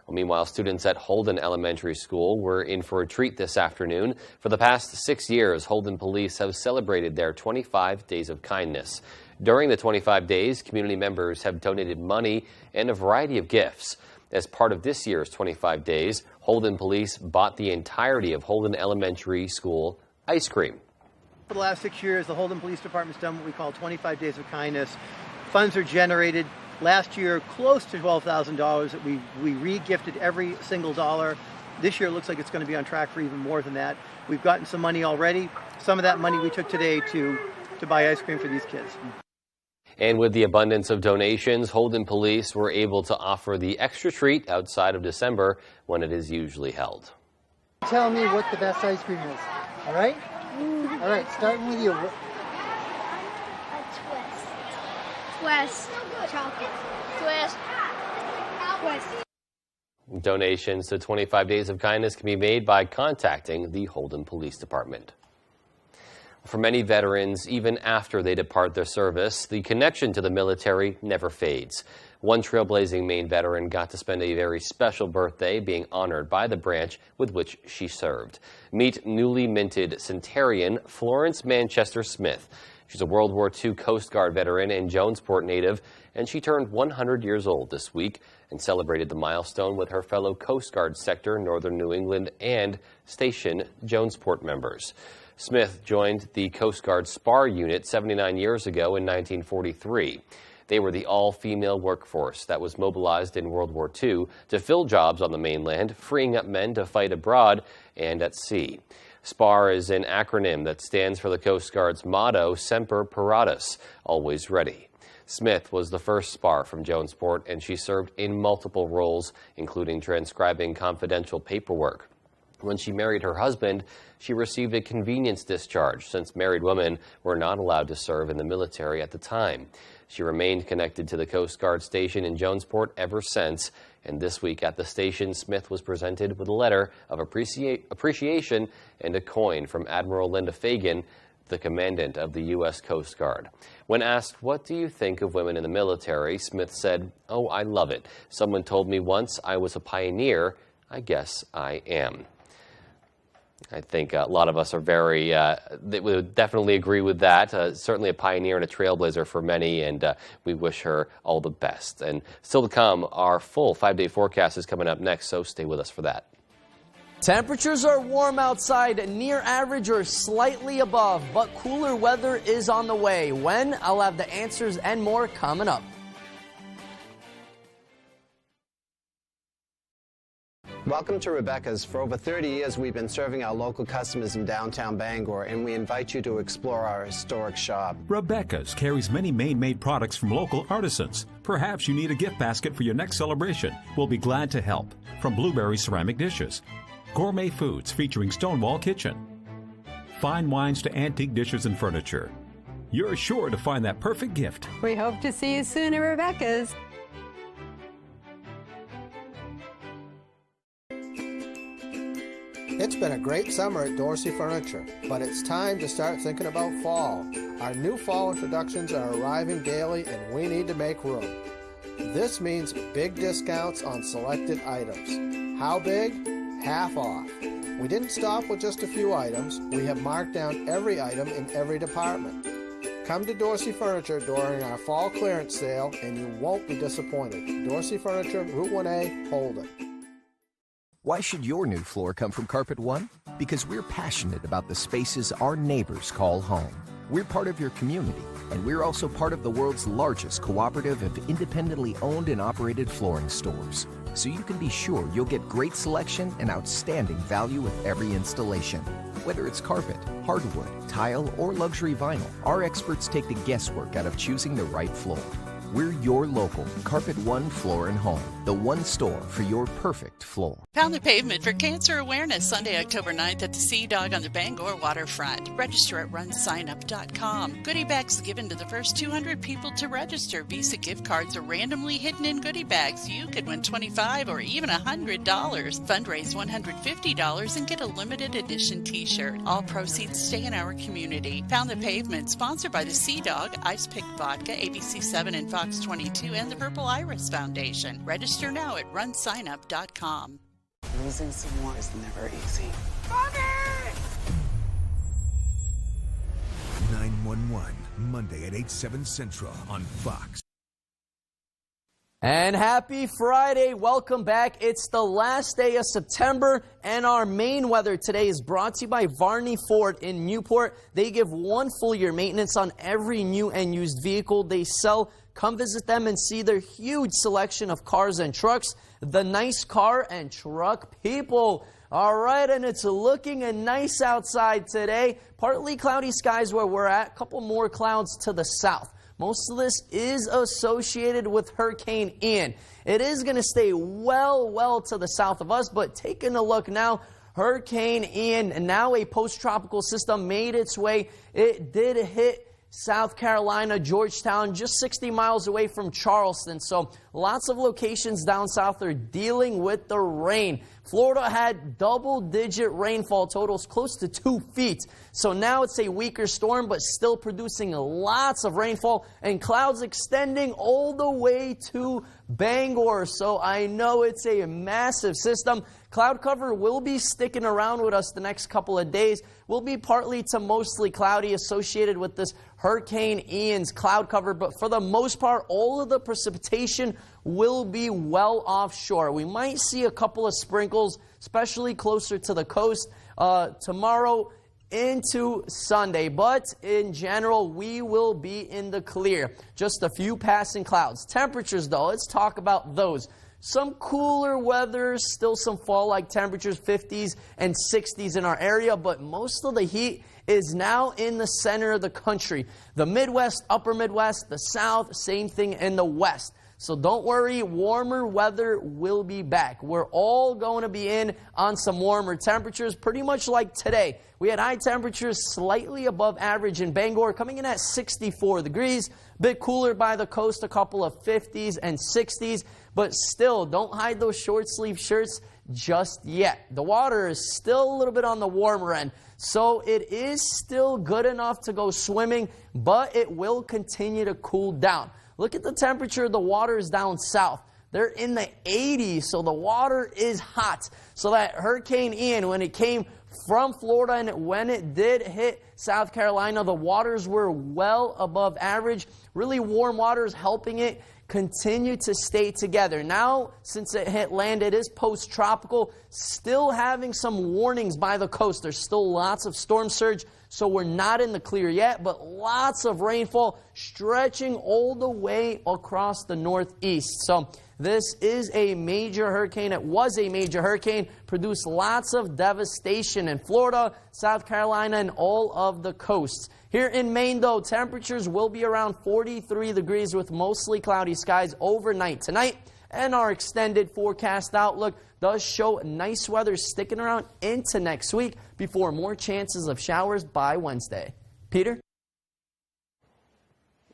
Well, meanwhile, students at Holden Elementary School were in for a treat this afternoon. For the past 6 years, Holden police have celebrated their 25 Days of Kindness. During the 25 days, community members have donated money and a variety of gifts. As part of this year's 25 days, Holden police bought the entirety of Holden Elementary School ice cream. For the last 6 years, the Holden Police Department's done what we call 25 Days of Kindness. Funds are generated. Last year, close to $12,000 that we re-gifted every single dollar. This year, it looks like it's going to be on track for even more than that. We've gotten some money already. Some of that money we took today to buy ice cream for these kids. And with the abundance of donations, Holden police were able to offer the extra treat outside of December when it is usually held. Tell me what the best ice cream is, all right? All right, starting with you. Twist. Chocolate. Twist. Twist. Donations to 25 Days of Kindness can be made by contacting the Holden Police Department. For many veterans, even after they depart their service, the connection to the military never fades. One trailblazing Maine veteran got to spend a very special birthday being honored by the branch with which she served. Meet newly minted centenarian Florence Manchester Smith. She's a World War II Coast Guard veteran and Jonesport native, and she turned 100 years old this week and celebrated the milestone with her fellow Coast Guard Sector Northern New England and Station Jonesport members. Smith joined the Coast Guard SPAR unit 79 years ago in 1943. They were the all-female workforce that was mobilized in World War II to fill jobs on the mainland, freeing up men to fight abroad and at sea. SPAR is an acronym that stands for the Coast Guard's motto, Semper Paratus, always ready. Smith was the first SPAR from Jonesport, and she served in multiple roles, including transcribing confidential paperwork. When she married her husband, she received a convenience discharge since married women were not allowed to serve in the military at the time. She remained connected to the Coast Guard station in Jonesport ever since, and this week at the station, Smith was presented with a letter of appreciation and a coin from Admiral Linda Fagan, the commandant of the U.S. Coast Guard. When asked, "What do you think of women in the military?" Smith said, "Oh, I love it. Someone told me once I was a pioneer. I guess I am." I think a lot of us are they would definitely agree with that. Certainly a pioneer and a trailblazer for many, and we wish her all the best. And still to come, our full 5-day forecast is coming up next, so stay with us for that. Temperatures are warm outside, near average or slightly above, but cooler weather is on the way. When? I'll have the answers and more coming up. Welcome to Rebecca's. For over 30 years, we've been serving our local customers in downtown Bangor, and we invite you to explore our historic shop. Rebecca's carries many Maine-made products from local artisans. Perhaps you need a gift basket for your next celebration. We'll be glad to help. From blueberry ceramic dishes, gourmet foods featuring Stonewall Kitchen, fine wines to antique dishes and furniture. You're sure to find that perfect gift. We hope to see you soon at Rebecca's. It's been a great summer at Dorsey Furniture, but it's time to start thinking about fall. Our new fall introductions are arriving daily, and we need to make room. This means big discounts on selected items. How big? Half off. We didn't stop with just a few items. We have marked down every item in every department. Come to Dorsey Furniture during our fall clearance sale, and you won't be disappointed. Dorsey Furniture, Route 1A, Holden. Why should your new floor come from Carpet One? Because we're passionate about the spaces our neighbors call home. We're part of your community, and we're also part of the world's largest cooperative of independently owned and operated flooring stores. So you can be sure you'll get great selection and outstanding value with every installation. Whether it's carpet, hardwood, tile, or luxury vinyl, our experts take the guesswork out of choosing the right floor. We're your local Carpet One Floor and Home, the one store for your perfect floor. Pound the pavement for Cancer Awareness Sunday, October 9th at the Sea Dog on the Bangor waterfront. Register at runsignup.com. Goodie bags given to the first 200 people to register. Visa gift cards are randomly hidden in goodie bags. You could win $25 or even $100. Fundraise $150 and get a limited edition t-shirt. All proceeds stay in our community. Pound the Pavement, sponsored by the Sea Dog, Ice Pick Vodka, ABC7 and Fox 22, and the Purple Iris Foundation. Register now at runsignup.com. Losing someone is never easy. 911, Monday at 8/7 Central on Fox. And happy Friday. Welcome back. It's the last day of September, and our main weather today is brought to you by Varney Ford in Newport. They give 1 full year maintenance on every new and used vehicle they sell. Come visit them and see their huge selection of cars and trucks. The nice car and truck people. All right, and it's looking nice outside today. Partly cloudy skies where we're at. A couple more clouds to the south. Most of this is associated with Hurricane Ian. It is going to stay well to the south of us, but taking a look now, Hurricane Ian, now a post-tropical system, made its way. It did hit South Carolina, Georgetown, just 60 miles away from Charleston. So lots of locations down south are dealing with the rain. Florida had double-digit rainfall totals, close to 2 feet. So now it's a weaker storm, but still producing lots of rainfall and clouds extending all the way to Bangor. So I know it's a massive system. Cloud cover will be sticking around with us the next couple of days. Will be partly to mostly cloudy associated with this Hurricane Ian's cloud cover, but for the most part, all of the precipitation will be well offshore. We might see a couple of sprinkles, especially closer to the coast tomorrow into Sunday, but in general, we will be in the clear. Just a few passing clouds. Temperatures, though, let's talk about those. Some cooler weather, still some fall-like temperatures, 50s and 60s in our area, but most of the heat is now in the center of the country. The Midwest, upper Midwest, the South, same thing in the West. So don't worry, warmer weather will be back. We're all going to be in on some warmer temperatures, pretty much like today. We had high temperatures slightly above average in Bangor, coming in at 64 degrees. A bit cooler by the coast, a couple of 50s and 60s. But still, don't hide those short sleeve shirts just yet. The water is still a little bit on the warmer end. So it is still good enough to go swimming, but it will continue to cool down. Look at the temperature of the waters down south. They're in the 80s, so the water is hot. So that Hurricane Ian, when it came from Florida and when it did hit South Carolina, the waters were well above average. Really warm waters helping it continue to stay together. Now, since it hit land, it is post-tropical, still having some warnings by the coast. There's still lots of storm surge, so we're not in the clear yet, but lots of rainfall stretching all the way across the northeast. So this is a major hurricane. It was a major hurricane, produced lots of devastation in Florida, South Carolina, and all of the coasts. Here in Maine, though, temperatures will be around 43 degrees with mostly cloudy skies overnight tonight. And our extended forecast outlook does show nice weather sticking around into next week before more chances of showers by Wednesday. Peter?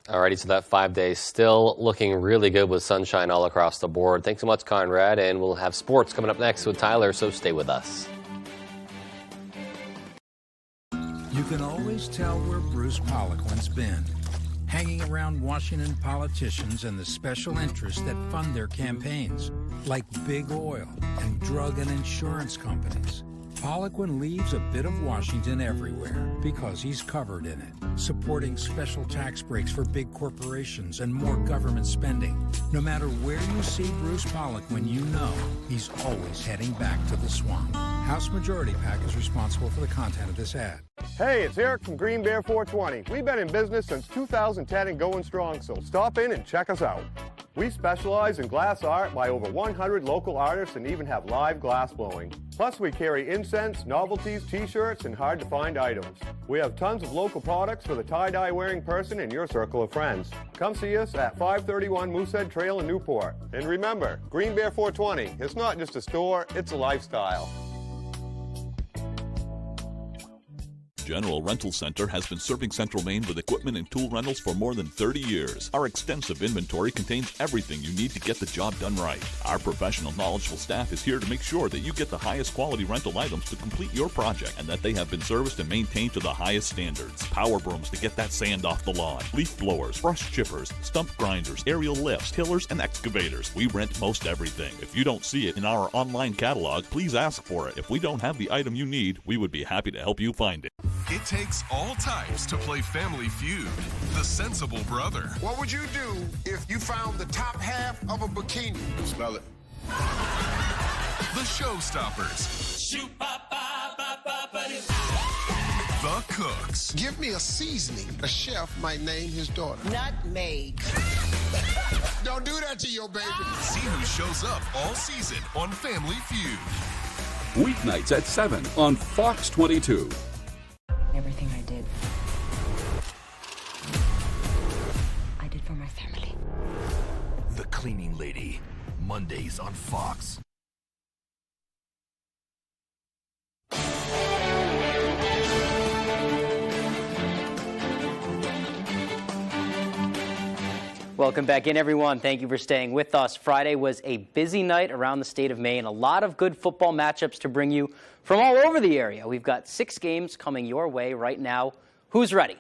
Alrighty, so that 5 days still looking really good with sunshine all across the board. Thanks so much, Conrad, and we'll have sports coming up next with Tyler, so stay with us. You can always tell where Bruce Poliquin's been, hanging around Washington politicians and the special interests that fund their campaigns, like big oil and drug and insurance companies. Poliquin leaves a bit of Washington everywhere because he's covered in it, supporting special tax breaks for big corporations and more government spending. No matter where you see Bruce Poliquin, you know he's always heading back to the swamp. House Majority PAC is responsible for the content of this ad. Hey, it's Eric from Green Bear 420. We've been in business since 2010 and going strong, so stop in and check us out. We specialize in glass art by over 100 local artists and even have live glass blowing. Plus, we carry incense, novelties, t-shirts, and hard-to-find items. We have tons of local products for the tie-dye wearing person in your circle of friends. Come see us at 531 Moosehead Trail in Newport. And remember, Green Bear 420, it's not just a store, it's a lifestyle. General Rental Center has been serving Central Maine with equipment and tool rentals for more than 30 years. Our extensive inventory contains everything you need to get the job done right. Our professional, knowledgeable staff is here to make sure that you get the highest quality rental items to complete your project and that they have been serviced and maintained to the highest standards. Power brooms to get that sand off the lawn, leaf blowers, brush chippers, stump grinders, aerial lifts, tillers, and excavators. We rent most everything. If you don't see it in our online catalog, please ask for it. If we don't have the item you need, we would be happy to help you find it. It takes all types to play Family Feud. The sensible brother. What would you do if you found the top half of a bikini? Smell it. The Showstoppers. The Cooks. Give me a seasoning a chef might name his daughter. Nutmeg. Don't do that to your baby. See who shows up all season on Family Feud. Weeknights at 7 on Fox 22. Everything I did for my family. The Cleaning Lady, Mondays on Fox. Welcome back in, everyone. Thank you for staying with us. Friday was a busy night around the state of Maine. A lot of good football matchups to bring you from all over the area. We've got 6 games coming your way right now. Who's ready?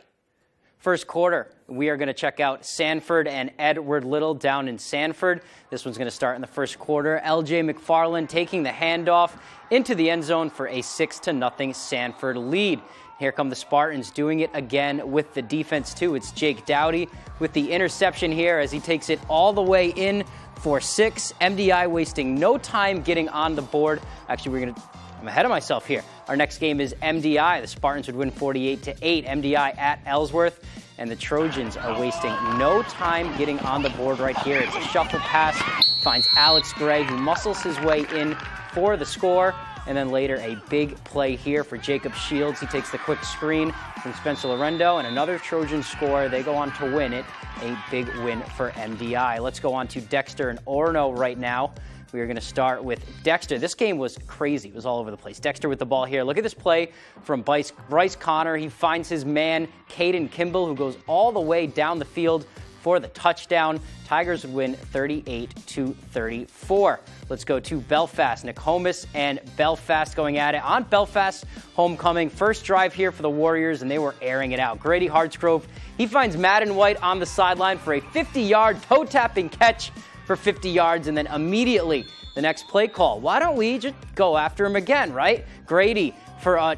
First quarter, we are going to check out Sanford and Edward Little down in Sanford. This one's going to start in the first quarter. L.J. McFarland taking the handoff into the end zone for a 6-0 Sanford lead. Here come the Spartans doing it again with the defense, too. It's Jake Dowdy with the interception here as he takes it all the way in for 6. MDI wasting no time getting on the board. Actually, I'm ahead of myself here. Our next game is MDI. The Spartans would win 48-8. MDI at Ellsworth. And the Trojans are wasting no time getting on the board right here. It's a shuffle pass. Finds Alex Gray, who muscles his way in for the score. And then later, a big play here for Jacob Shields. He takes the quick screen from Spencer Lorendo, and another Trojan score. They go on to win it. A big win for MDI. Let's go on to Dexter and Orono right now. We are going to start with Dexter. This game was crazy. It was all over the place. Dexter with the ball here. Look at this play from Bryce Connor. He finds his man, Caden Kimball, who goes all the way down the field for the touchdown. Tigers would win 38-34. Let's go to Belfast. Nokomis and Belfast going at it on Belfast homecoming. First drive here for the Warriors, and they were airing it out. Grady Hartsgrove, he finds Madden White on the sideline for a 50-yard toe-tapping catch for 50 yards, and then immediately the next play call. Why don't we just go after him again, right? Grady for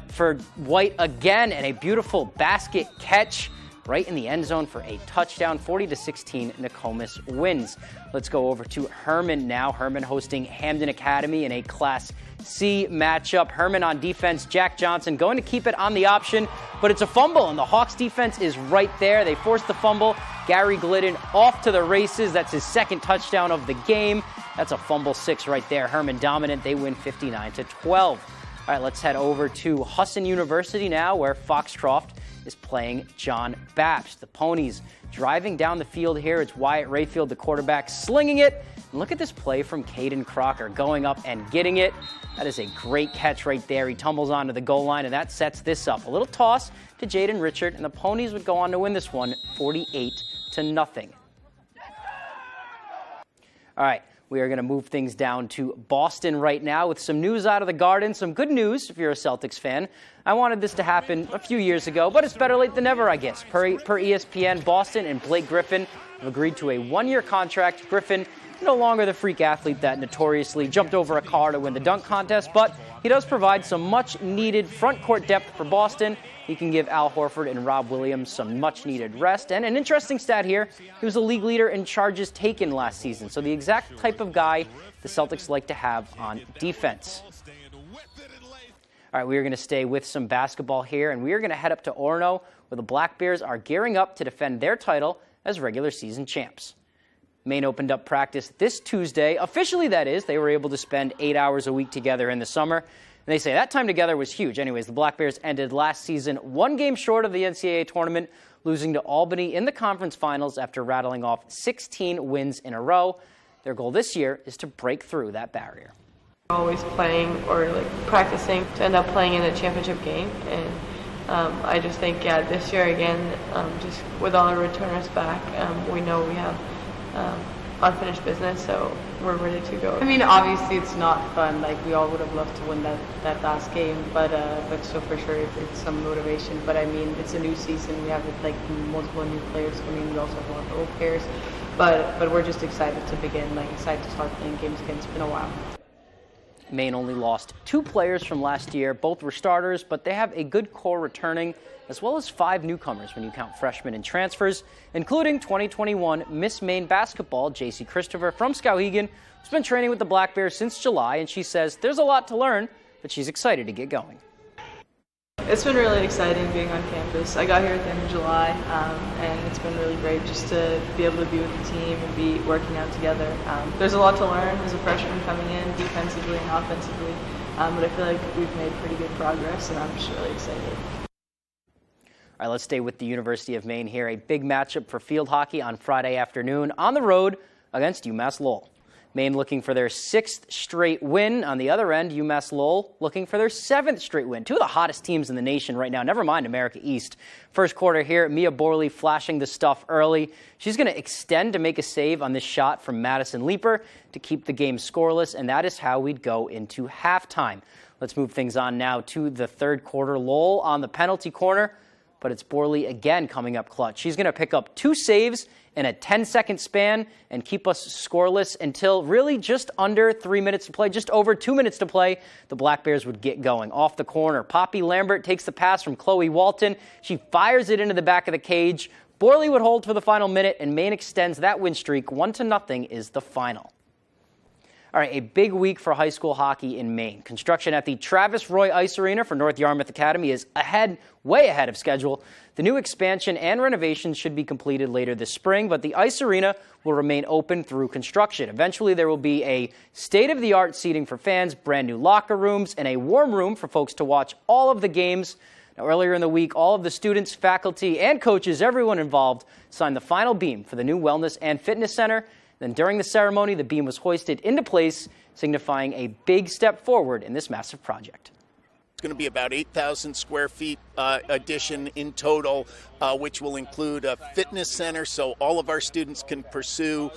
White again, and a beautiful basket catch right in the end zone for a touchdown. 40-16, Nokomis wins. Let's go over to Herman now. Herman hosting Hamden Academy in a Class C matchup. Herman on defense, Jack Johnson going to keep it on the option, but it's a fumble, and the Hawks defense is right there. They forced the fumble. Gary Glidden off to the races. That's his second touchdown of the game. That's a fumble 6 right there. Herman dominant. They win 59-12. All right, let's head over to Husson University now, where Foxcroft is playing John Bapst. The Ponies driving down the field here. It's Wyatt Rayfield, the quarterback, slinging it. And look at this play from Caden Crocker going up and getting it. That is a great catch right there. He tumbles onto the goal line, and that sets this up. A little toss to Jaden Richard, and the Ponies would go on to win this one 48-0. All right. We are going to move things down to Boston right now with some news out of the Garden. Some good news if you're a Celtics fan. I wanted this to happen a few years ago, but it's better late than never, I guess. Per ESPN, Boston and Blake Griffin have agreed to a 1-year contract. Griffin, no longer the freak athlete that notoriously jumped over a car to win the dunk contest, but he does provide some much-needed front-court depth for Boston. He can give Al Horford and Rob Williams some much-needed rest. And an interesting stat here, he was a league leader in charges taken last season. So the exact type of guy the Celtics like to have on defense. All right, we are going to stay with some basketball here, and we are going to head up to Orono, where the Black Bears are gearing up to defend their title as regular season champs. Maine opened up practice this Tuesday. Officially, that is. They were able to spend 8 hours a week together in the summer. And they say that time together was huge. Anyways, the Black Bears ended last season 1 game short of the NCAA tournament, losing to Albany in the conference finals after rattling off 16 wins in a row. Their goal this year is to break through that barrier. Always playing or practicing to end up playing in a championship game, and I just think this year again, just with all our returners back, we know we have unfinished business, so we're ready to go. I mean, obviously it's not fun. We all would have loved to win that last game, but so for sure it's some motivation. But I mean, it's a new season. We have multiple new players coming. We also have a lot of old players, but we're just excited to begin. Excited to start playing games again. It's been a while. Maine only lost 2 players from last year. Both were starters, but they have a good core returning, as well as 5 newcomers when you count freshmen and transfers, including 2021 Miss Maine basketball, JC Christopher from Skowhegan, who's been training with the Black Bears since July, and she says there's a lot to learn, but she's excited to get going. It's been really exciting being on campus. I got here at the end of July, and it's been really great just to be able to be with the team and be working out together. There's a lot to learn as a freshman coming in, defensively and offensively, but I feel like we've made pretty good progress, and I'm just really excited. All right, let's stay with the University of Maine here. A big matchup for field hockey on Friday afternoon on the road against UMass Lowell. Maine looking for their 6th straight win. On the other end, UMass Lowell looking for their 7th straight win. 2 of the hottest teams in the nation right now, never mind America East. First quarter here, Mia Borley flashing the stuff early. She's going to extend to make a save on this shot from Madison Leeper to keep the game scoreless, and that is how we'd go into halftime. Let's move things on now to the third quarter. Lowell on the penalty corner, but it's Borley again coming up clutch. She's going to pick up 2 saves in a 10-second span and keep us scoreless until really just under 3 minutes to play, just over 2 minutes to play. The Black Bears would get going. Off the corner, Poppy Lambert takes the pass from Chloe Walton. She fires it into the back of the cage. Borley would hold for the final minute, and Maine extends that win streak. 1-0 is the final. All right, a big week for high school hockey in Maine. Construction at the Travis Roy Ice Arena for North Yarmouth Academy is way ahead of schedule. The new expansion and renovations should be completed later this spring, but the ice arena will remain open through construction. Eventually, there will be a state-of-the-art seating for fans, brand new locker rooms, and a warm room for folks to watch all of the games. Now, earlier in the week, all of the students, faculty, and coaches, everyone involved, signed the final beam for the new Wellness and Fitness Center. Then during the ceremony, the beam was hoisted into place, signifying a big step forward in this massive project. It's going to be about 8,000 square feet addition in total, which will include a fitness center so all of our students can pursue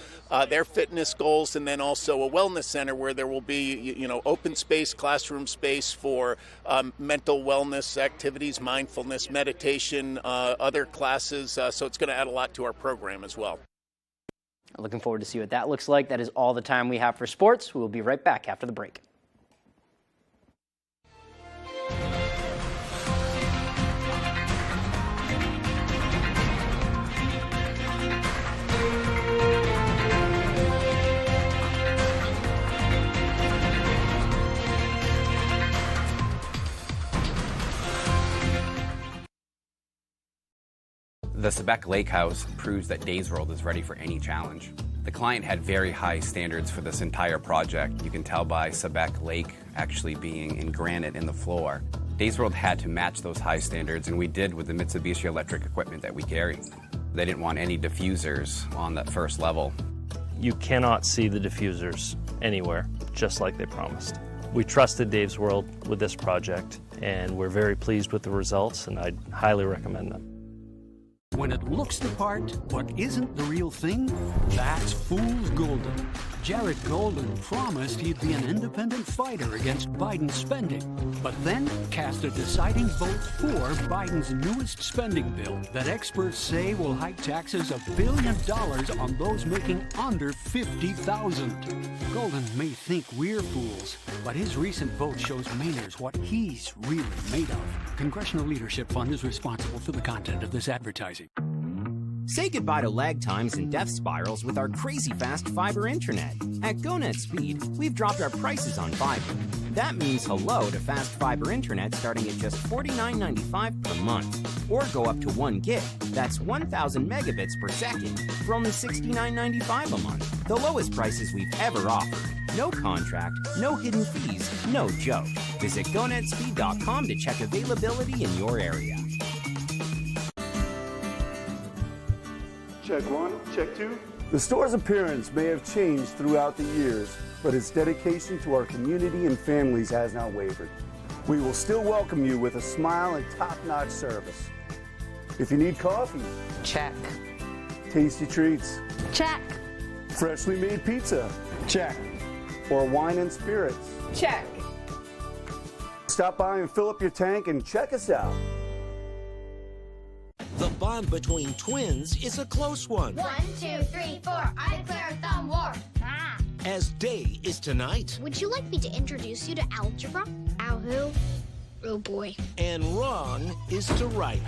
their fitness goals, and then also a wellness center where there will be, open space, classroom space for mental wellness activities, mindfulness, meditation, other classes. So it's going to add a lot to our program as well. Looking forward to see what that looks like. That is all the time we have for sports. We will be right back after the break. The Sebec Lake House proves that Days World is ready for any challenge. The client had very high standards for this entire project. You can tell by Sebec Lake actually being in granite in the floor. Days World had to match those high standards, and we did with the Mitsubishi electric equipment that we carry. They didn't want any diffusers on that first level. You cannot see the diffusers anywhere, just like they promised. We trusted Dave's World with this project, and we're very pleased with the results, and I'd highly recommend them. When it looks the part, but isn't the real thing, that's Fool's Golden. Jared Golden promised he'd be an independent fighter against Biden's spending, but then cast a deciding vote for Biden's newest spending bill that experts say will hike taxes $1 billion on those making under $50,000. Golden may think we're fools, but his recent vote shows Mainers what he's really made of. Congressional Leadership Fund is responsible for the content of this advertising. Say goodbye to lag times and death spirals with our crazy fast fiber internet. At GoNet Speed, we've dropped our prices on fiber. That means hello to fast fiber internet starting at just $49.95 per month. or go up to 1 gig. That's 1,000 megabits per second for only $69.95 a month. The lowest prices we've ever offered. No contract, no hidden fees, no joke. Visit GoNetspeed.com to check availability in your area. Check 1, check 2. The store's appearance may have changed throughout the years, but its dedication to our community and families has not wavered. We will still welcome you with a smile and top-notch service. If you need coffee, check. Tasty treats, check. Freshly made pizza, check. Or wine and spirits, check. Stop by and fill up your tank and check us out. The bond between twins is a close one. 1, 2, 3, 4. I declare a thumb war. As day is tonight. Would you like me to introduce you to algebra? Al who? Oh boy. And wrong is to right.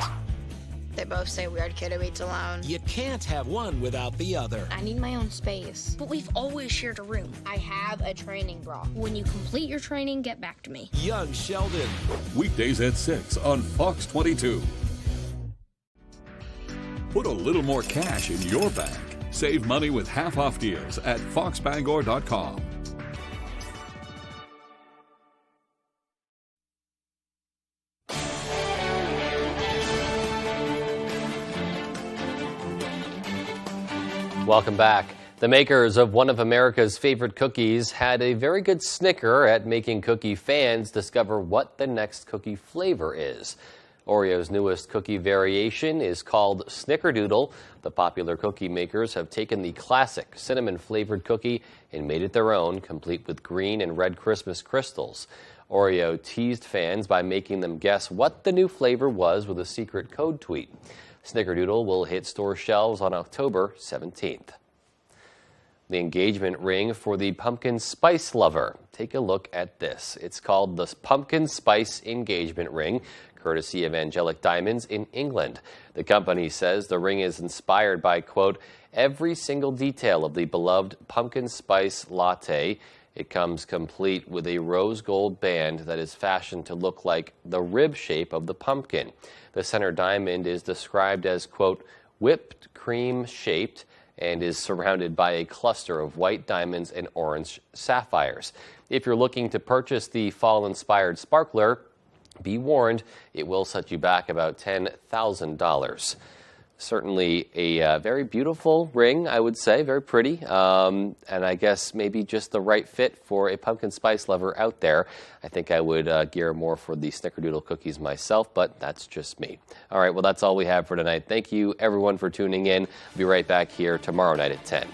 They both say weird kid who eats alone. You can't have one without the other. I need my own space. But we've always shared a room. I have a training bra. When you complete your training, get back to me. Young Sheldon. Weekdays at 6 on Fox 22. Put a little more cash in your bag. Save money with half-off deals at foxbangor.com. Welcome back. The makers of one of America's favorite cookies had a very good snicker at making cookie fans discover what the next cookie flavor is. Oreo's newest cookie variation is called Snickerdoodle. The popular cookie makers have taken the classic cinnamon-flavored cookie and made it their own, complete with green and red Christmas crystals. Oreo teased fans by making them guess what the new flavor was with a secret code tweet. Snickerdoodle will hit store shelves on October 17th. The engagement ring for the pumpkin spice lover. Take a look at this. It's called the Pumpkin Spice Engagement Ring, courtesy of Angelic Diamonds in England. The company says the ring is inspired by, quote, every single detail of the beloved pumpkin spice latte. It comes complete with a rose gold band that is fashioned to look like the rib shape of the pumpkin. The center diamond is described as, quote, whipped cream shaped and is surrounded by a cluster of white diamonds and orange sapphires. If you're looking to purchase the fall-inspired sparkler, be warned, it will set you back about $10,000. Certainly a very beautiful ring, I would say, very pretty, and I guess maybe just the right fit for a pumpkin spice lover out there. I think I would gear more for the Snickerdoodle cookies myself, but that's just me. All right, well, that's all we have for tonight. Thank you, everyone, for tuning in. I'll be right back here tomorrow night at 10.